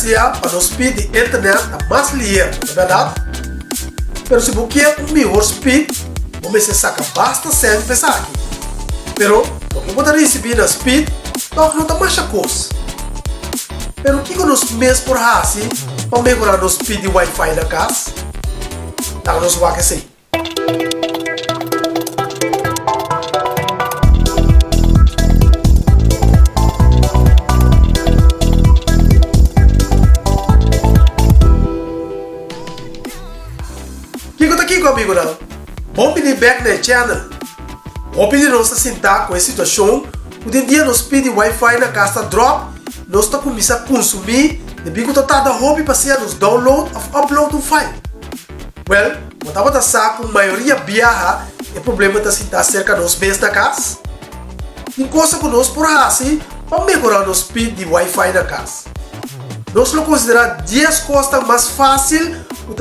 tendência para o speed de internet a mais ligeiro, não é verdade? Pero se você quer melhor speed, você saca basta sempre pensar aqui. Pero, o que você receber na speed, não está mais coisa. Pero o que nós mesmos por assim para melhorar o speed de Wi-Fi na casa? Então, nós vamos assim. Amigo, não? Vamos pedir back na channel. Vamos pedir nós a sentar com essa situação. Hoje em dia nós pedimos Wi-Fi na casa drop. Nós estamos começando a consumir. Depois que está dando hobby para ser nos download ou upload um file. Well, eu estava pensando que a maioria viaja. O problema está sentar cerca de nós mesmos na casa. Tem coisa que nós por assim para melhorar o speed de Wi-Fi na casa. Nós não consideramos 10 coisas mais fáceis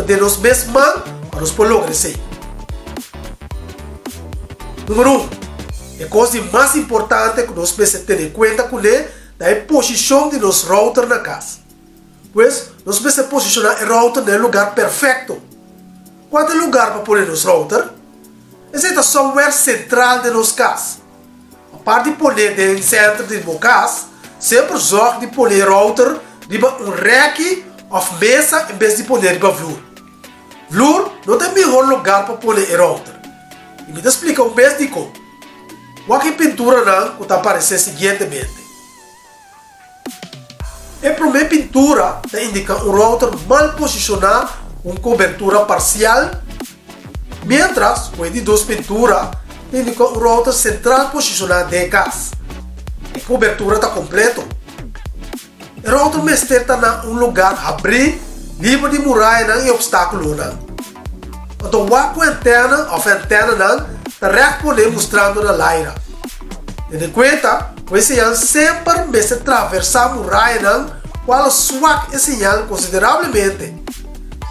de nós mesmos para nós poder lograr isso. Número 1. A coisa mais importante que nós precisamos ter em conta é a posição de nosso router na casa. Pois, nós precisamos posicionar o router no lugar perfeito. Qual é o lugar para pôr nosso router? Esse é o software central de nossa casa. A parte de pôr no centro de nossa casa, sempre joga de pôr o router de rack ou mesa em vez de pôr no floor. Floor não tem melhor lugar para pôr o router. E me explica um mês de como. Qualquer pintura não, que está aparecendo seguintemente. A primeira pintura indica um router mal posicionado com cobertura parcial, mientras o de duas pinturas indica um router central posicionado de casa. A cobertura está completa. O router mestre está em um lugar aberto, livre de muralha e obstáculos. Então, a antena está respondendo mostrando na laira. Tendo em conta, o sinal sempre me atravessar a muralha, qual swak esse sinal consideravelmente.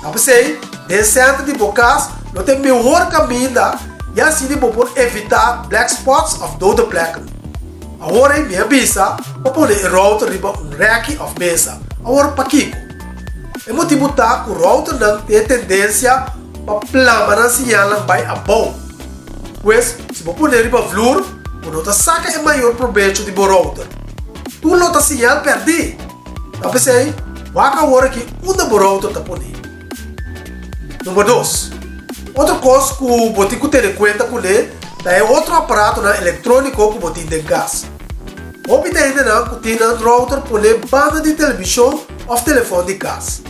Assim, dentro centro de bocas, não tem melhor caminho e assim de evitar black spots of dode placa. Agora, me avisa para pôr o router de rack of mesa. Agora, para Kiko. É motivo que o router não tem tendência para plamar a sinal by above. Pois, se você pôr ele para floor, você saca o maior proveito do router. Tu não está sinal perdido. Tá pensando? Vai agora que onde o router está pondo. Número 2. Outra coisa que você tem que ter em conta é outro aparato eletrônico que você tem em casa. Você tem que ter um router para banda de televisão ou telefone de casa.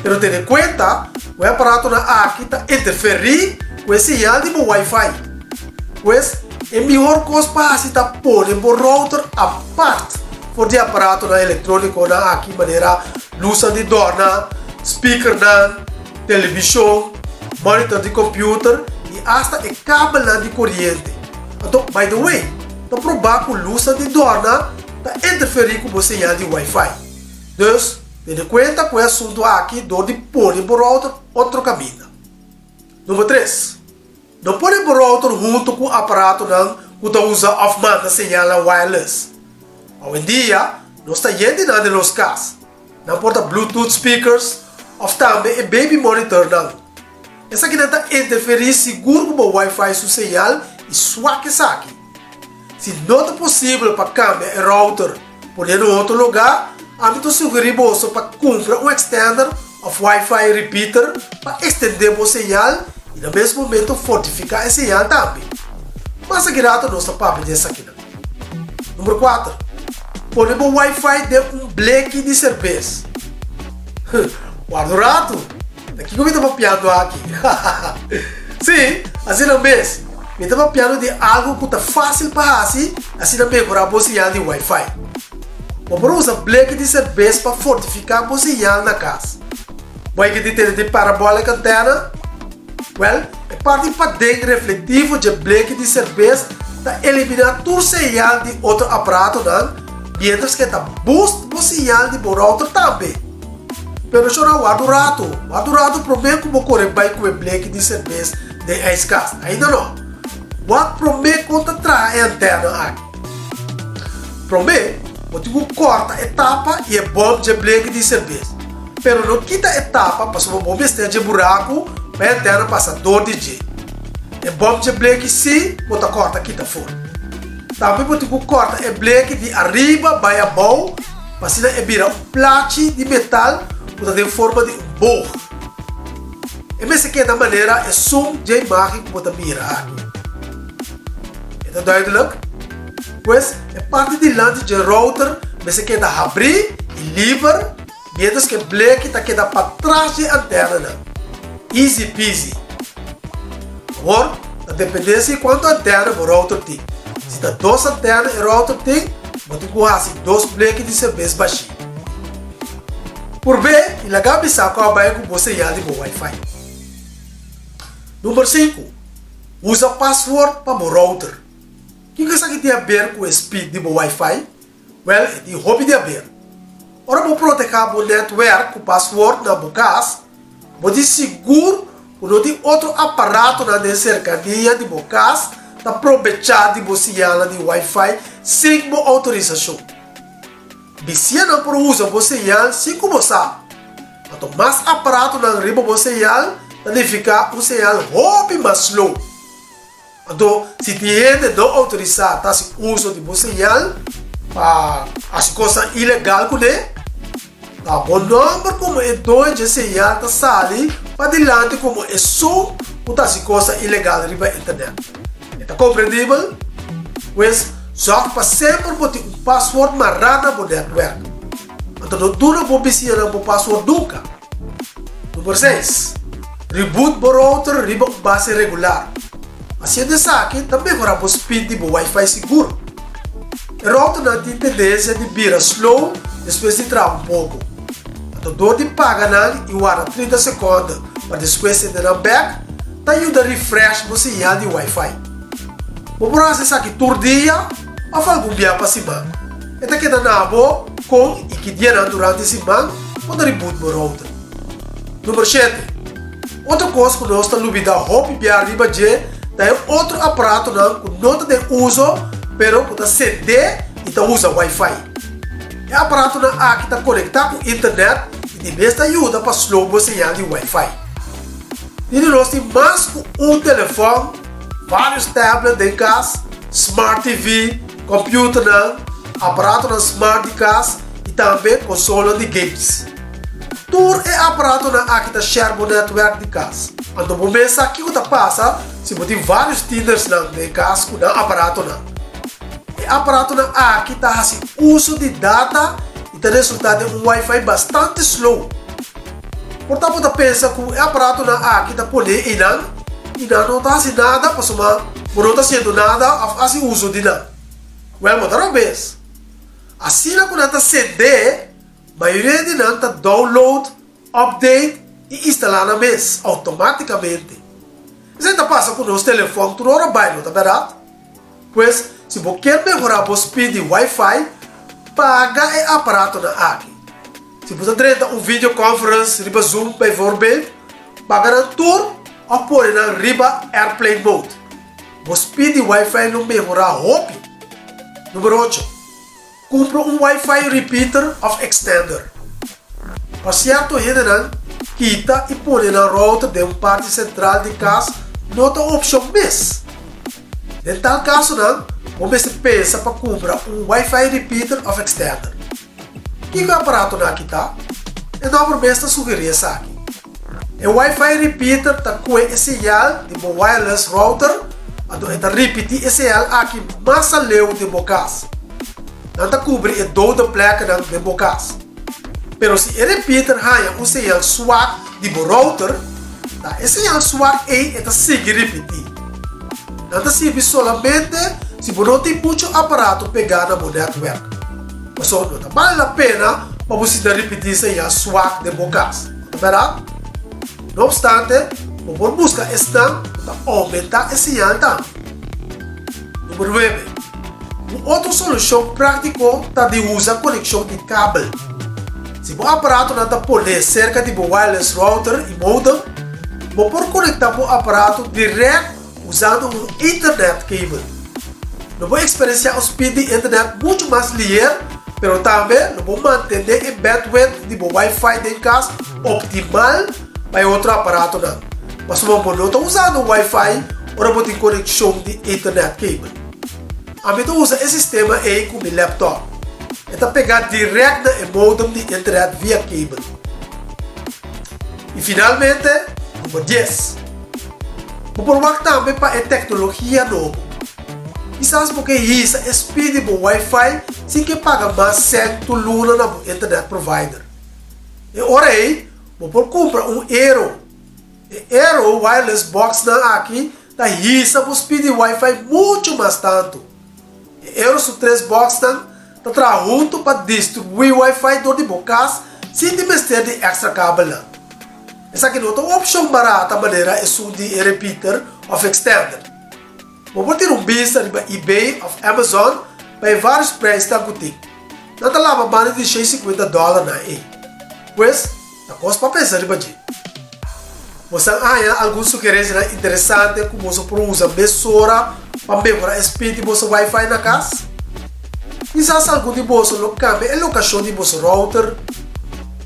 Mas ter em conta o aparato aqui está interferir com esse sinal de Wi-Fi. Pois, é melhor coisa para se pôr o router à parte for de aparato eletrônico aqui, maneira luz de dorna, speaker, televisão, monitor de computer e até o cabo de corrente. Então, by the way, está provar que a luz de dorna está interferir com o sinal de Wi-Fi. Então, tendo em conta que o assunto aqui de pôr o router outro caminho. Número 3. Não pode pôr o router junto com o aparato que usa off-band sinal wireless. Hoje em dia, nós estamos indo na nossa casa. Não porta Bluetooth speakers ou também baby monitor. Essa aqui não está interferir seguro com o Wi-Fi seu sinal e swak isso aqui. Se não é possível para cambiar o router por em outro lugar, eu sugiro você para comprar um extender of Wi-Fi repeater para estender o sinal e no mesmo momento fortificar esse sinal também. Mas a grata nossa papo dessa aqui. Número 4. Põe o Wi-Fi de um bleque de cerveja. Guarda o rato. Daqui que eu estava piando aqui. Sim, assim não mesmo. Eu estava piando de algo que está fácil para assim não melhorar o sinal de Wi-Fi. Vamos usar bleque de cerveja para fortificar o sinal na casa. Vai que tem de parabólica antena? Well, é parte para dentro refletivo de bleque de cerveja para eliminar todo o sinal de outro aparato, mientras que está boost o sinal de router também. Pero eu não guardo o rato prometo que vou correr bem com o bleque de cerveja de escasso. Ainda não. What prometo contra a antena aqui. Prometo, vou ter que cortar a etapa e a bomba de bleque de cerveja. pero não quita etapa para sua bomba esteja buraco para a antena passa 2 DJ. E bom de black se bota corta quita fora. Também pode corta é black de arriba vai a bom, mas se é vira plate de metal, bota de forma de bow. E mesmo que da maneira é som de imagem que bota mira aqui. É duidelijk? Pois é parte de lante de router, mesmo que da abrir e livre, menos que black está que dá para trás de antena. Easy peasy. Agora, a dependência de quanto antena o router tem. Se dá 2 antenas e o router tem, você tem 2 black de serviço baixinho. Por B, ele acaba de sacar a baia com você já de Wi-Fi. Número 5. Usa password para o router. O que você tem a ver com o speed de Wi-Fi? Well, é de hobby de ver. Ora, vou proteger o network com password na bocas, vou de seguro que não tem outro aparato na cercania de bocas para aproveitar de você de Wi-Fi sem autorização. Se não por usa você sem como sabe, quanto mais aparato na riba você deve ficar um sinal hobby mais slow. Então, se tem não autorizar o uso de você para as coisas ilegais com ele, tá bom número como é 2 de señal está sali para adiante como é só para as coisas ilegais na internet. Está compreendível? Pois, só para sempre botar um password marrado no network. Então, não dura para precisar o password nunca. Número 6. Reboot o router riba base regular. Assim de saque, também melhorar o speed de Wi-Fi seguro. O router não tem tendência de virar slow depois de travar pouco. Então, dor de pagar e guarda 30 segundos para depois de dar back, tá ajuda a refresh o sinal de Wi-Fi. O processo aqui todo dia, a falar com para cima. Então, que dá na boa com e que dia durante a semana, pode reboot o router. Número 7. Outra coisa que nós estamos lubida hobby de arriba de tem outro aparato que não tem uso, pero que está CD e está usa Wi-Fi. É aparato que está conectado com a internet e de vez ajuda para slow o sinal de Wi-Fi. E nós temos mais que um telefone, vários tablets em casa, smart TV, computer, aparato smart de casa e também console de games. Tudo é aparato que está share o network de casa. Então, o momento aqui que passa, se você tem vários tenders em casa com aparato. É aparato que está fazendo uso de data e está resultado em um Wi-Fi bastante slow. Portanto, você pensa que é aparato que está por aí e não está fazendo nada, porque não está fazendo nada a fazer uso de nada. Well, outra vez. Assim, quando está CD, a maioria de nós está download, update e instalar na mesa automaticamente. Isso ainda passa com o nosso telefone toda hora vai, não é verdade? Pois, se você quer melhorar o speed de Wi-Fi, paga o aparato aqui. Se você tem um videoconference, riba Zoom, por exemplo, paga tudo ou pôr na riba Airplane Mode. O speed de Wi-Fi não melhorar hobby. Número 8. Compra um Wi-Fi repeater of extender. Para certo gente quita e põe na router de uma parte central de casa, não tem opção mesmo. Em tal caso, você pensa para comprar um Wi-Fi repeater of extender. Que aparato aqui está? E normalmente sugerir isso aqui. O Wi-Fi repeater está com o sinal de um wireless router, então repetir esse sinal aqui mais além de uma casa. Não cobre a toda a placa de bocas. Pero se o repeater hanya um sinal swak de router, esse sinal swak está seguir repetir. Não serve somente se você não tem muito aparato pegar no network. Mas não vale a pena para você repetir esse sinal swak de bocas. Não é verdade? Não obstante, você busca para aumentar esse sinal também. Número 9. Uma outra solução prática está de usar conexão de cabo. Se o aparato não está por cerca de wireless router e modem, você pode conectar o aparato direto usando um internet cable. Não vai experienciar o speed de internet muito mais ligeiro pero também não vou manter o bandwidth de Wi-Fi em casa optimal para outro aparato não. Mas não estou usando o Wi-Fi ou não tem conexão de internet cable. A mim usa esse sistema aí com meu laptop. É pegar direto no modem de internet via cable. E finalmente, número 10. Vou provar também para a tecnologia nova. E sabe porque isso é speed do Wi-Fi sem que paga mais certo luna na internet provider. E ora aí, vou comprar Aero. Aero Wireless Box na aqui, tá isso o speed Wi-Fi muito mais tanto. Aero su 3 box tá trabalhando para distribuir Wi-Fi do de bocas sem depender de extra cable. Essa aqui não é uma opção barata maneira é de repeater ou extender. Vou ter vista de eBay ou Amazon para vários preços da boutique. Não está lá mais de $650 na aí. Pois, tá custa para pensar de budget. Você tem alguma sugerência interessante como você pode usar mesura para melhorar o speed de você Wi-Fi na casa? Quizás algum de você não cambia a locação de você router,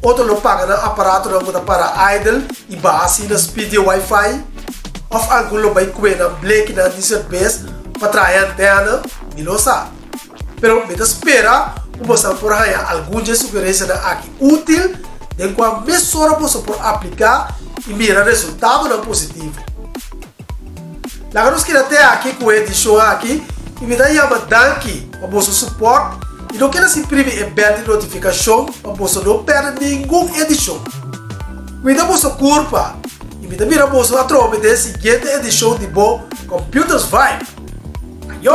outro não paga no aparato para idle e base na speed de Wi-Fi, ou algum não vai comer na black na desert base para trazer antena, não sabe. Pero me espera que você pode ter alguma sugerência aqui útil, de qual mesura você pode aplicar e mira resultado não positivo. Lagamos que até aqui com a edição aqui e me dá uma danke para você suporte e não quero se privar e bell de notificação para você não perder nenhuma edição. Cuida você curva e me dá mira você a troca da seguinte edição de Bo Computers Vibe. Yo!